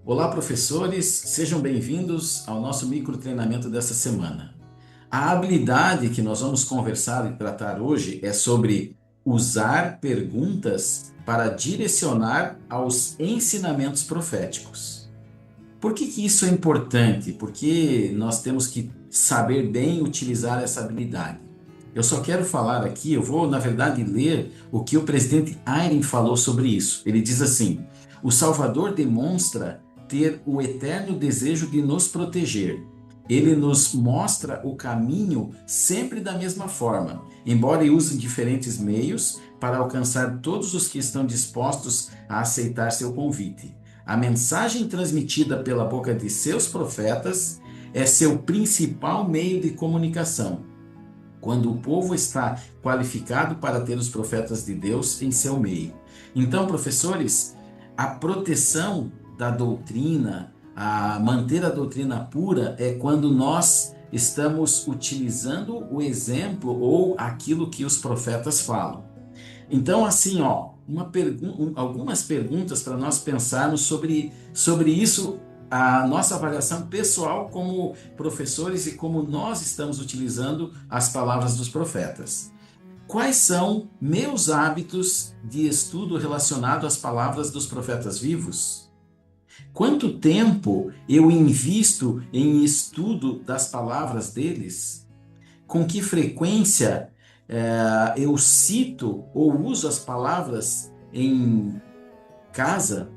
Olá, professores, sejam bem-vindos ao nosso microtreinamento dessa semana. A habilidade que nós vamos conversar e tratar hoje é sobre usar perguntas para direcionar aos ensinamentos proféticos. Por que isso é importante? Porque nós temos que saber bem utilizar essa habilidade. Eu só quero falar aqui, eu vou, na verdade, ler o que o presidente Eyring falou sobre isso. Ele diz assim: o Salvador demonstra ter o eterno desejo de nos proteger. Ele nos mostra o caminho sempre da mesma forma, embora use diferentes meios para alcançar todos os que estão dispostos a aceitar seu convite. A mensagem transmitida pela boca de seus profetas é seu principal meio de comunicação, quando o povo está qualificado para ter os profetas de Deus em seu meio. Então, professores, a proteção da doutrina, a manter a doutrina pura, é quando nós estamos utilizando o exemplo ou aquilo que os profetas falam. Então, assim, ó, algumas perguntas para nós pensarmos sobre isso, a nossa avaliação pessoal como professores e como nós estamos utilizando as palavras dos profetas. Quais são meus hábitos de estudo relacionado às palavras dos profetas vivos? Quanto tempo eu invisto em estudo das palavras deles? Com que frequência eu cito ou uso as palavras em casa,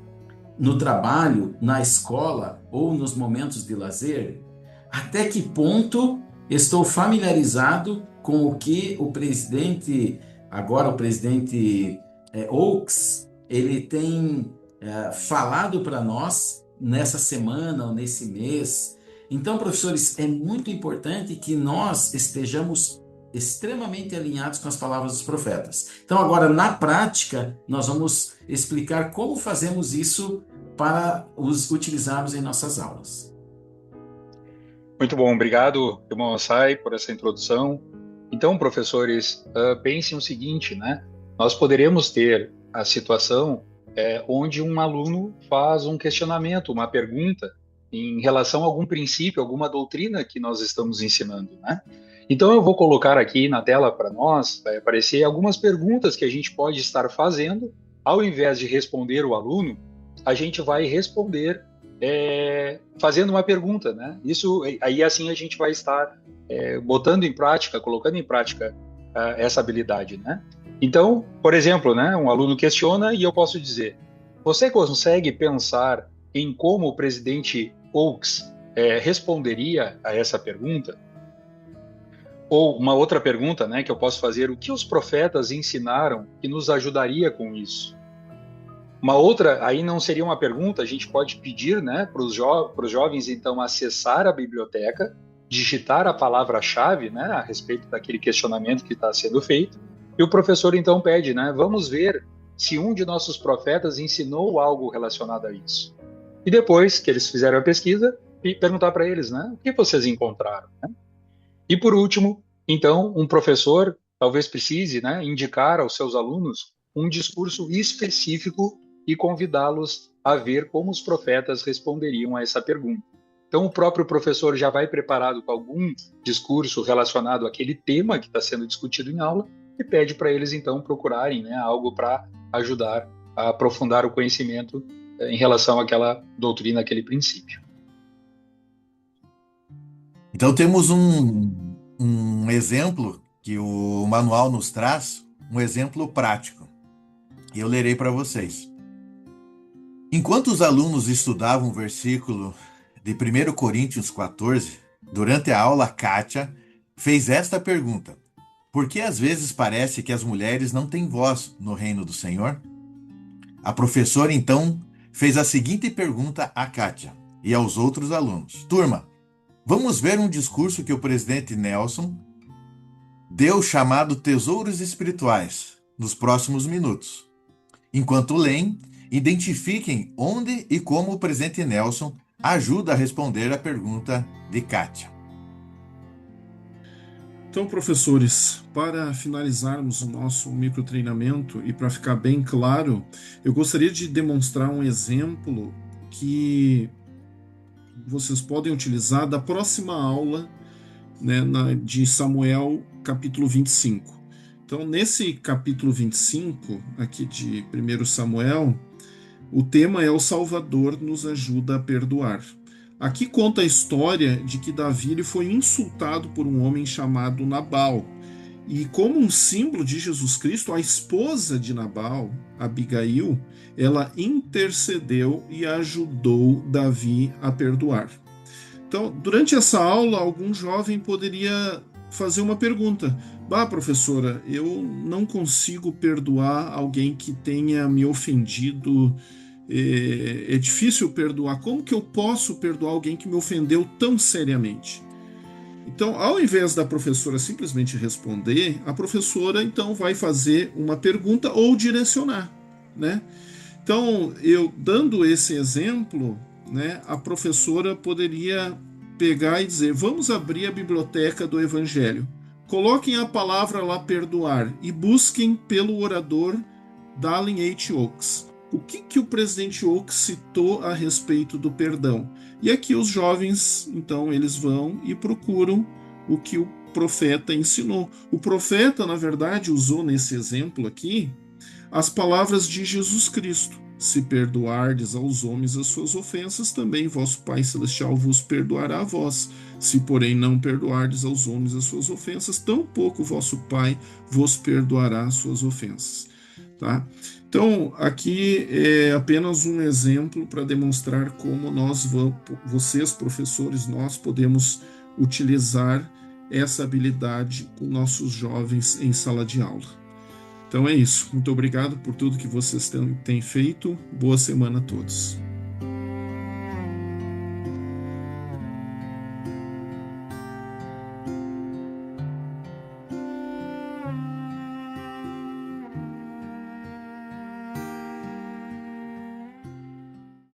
no trabalho, na escola ou nos momentos de lazer? Até que ponto estou familiarizado com o que o presidente, agora o presidente Oaks, ele tem falado para nós nessa semana ou nesse mês? Então, professores, é muito importante que nós estejamos extremamente alinhados com as palavras dos profetas. Então, agora, na prática, nós vamos explicar como fazemos isso para os utilizarmos em nossas aulas. Muito bom, obrigado, irmão Assai, por essa introdução. Então, professores, pensem o seguinte, né? Nós poderemos ter a situação onde um aluno faz um questionamento, uma pergunta em relação a algum princípio, alguma doutrina que nós estamos ensinando, né? Então, eu vou colocar aqui na tela para nós, vai aparecer algumas perguntas que a gente pode estar fazendo. Ao invés de responder o aluno, a gente vai responder fazendo uma pergunta, né? Isso aí assim a gente vai estar botando em prática, colocando em prática essa habilidade, né? Então, por exemplo, né? Um aluno questiona e eu posso dizer: você consegue pensar em como o presidente Oaks responderia a essa pergunta? Ou uma outra pergunta, né? Que eu posso fazer: o que os profetas ensinaram que nos ajudaria com isso? Uma outra, aí não seria uma pergunta, a gente pode pedir, né, para os jovens, então, acessar a biblioteca, digitar a palavra-chave, né, a respeito daquele questionamento que está sendo feito, e o professor, então, pede, né, vamos ver se um de nossos profetas ensinou algo relacionado a isso. E depois que eles fizeram a pesquisa, perguntar para eles, né, o que vocês encontraram, né? E por último, então, um professor talvez precise, né, indicar aos seus alunos um discurso específico e convidá-los a ver como os profetas responderiam a essa pergunta. Então, o próprio professor já vai preparado com algum discurso relacionado àquele tema que está sendo discutido em aula e pede para eles, então, procurarem, né, algo para ajudar a aprofundar o conhecimento em relação àquela doutrina, àquele princípio. Então temos um exemplo que o manual nos traz, um exemplo prático. E eu lerei para vocês. Enquanto os alunos estudavam o versículo de 1 Coríntios 14, durante a aula, Kátia fez esta pergunta: por que às vezes parece que as mulheres não têm voz no reino do Senhor? A professora então fez a seguinte pergunta a Kátia e aos outros alunos: turma, vamos ver um discurso que o presidente Nelson deu chamado Tesouros Espirituais nos próximos minutos. Enquanto leem, identifiquem onde e como o presidente Nelson ajuda a responder a pergunta de Kátia. Então, professores, para finalizarmos o nosso microtreinamento e para ficar bem claro, eu gostaria de demonstrar um exemplo que vocês podem utilizar da próxima aula, né, de Samuel, capítulo 25. Então, nesse capítulo 25, aqui de 1 Samuel, o tema é o Salvador nos ajuda a perdoar. Aqui conta a história de que Davi ele foi insultado por um homem chamado Nabal. E como um símbolo de Jesus Cristo, a esposa de Nabal, Abigail, ela intercedeu e ajudou Davi a perdoar. Então, durante essa aula, algum jovem poderia fazer uma pergunta. Professora, eu não consigo perdoar alguém que tenha me ofendido. É difícil perdoar. Como que eu posso perdoar alguém que me ofendeu tão seriamente? Então, ao invés da professora simplesmente responder, a professora então vai fazer uma pergunta ou direcionar, né? Então, eu dando esse exemplo, né, a professora poderia pegar e dizer: vamos abrir a biblioteca do Evangelho. Coloquem a palavra lá, perdoar, e busquem pelo orador Dallin H. Oaks. O que o presidente Oaks citou a respeito do perdão? E aqui os jovens, então, eles vão e procuram o que o profeta ensinou. O profeta, na verdade, usou nesse exemplo aqui as palavras de Jesus Cristo. Se perdoardes aos homens as suas ofensas, também vosso Pai Celestial vos perdoará a vós. Se, porém, não perdoardes aos homens as suas ofensas, tampouco vosso Pai vos perdoará as suas ofensas. Tá? Então, aqui é apenas um exemplo para demonstrar como vocês, professores, nós podemos utilizar essa habilidade com nossos jovens em sala de aula. Então é isso. Muito obrigado por tudo que vocês têm feito. Boa semana a todos.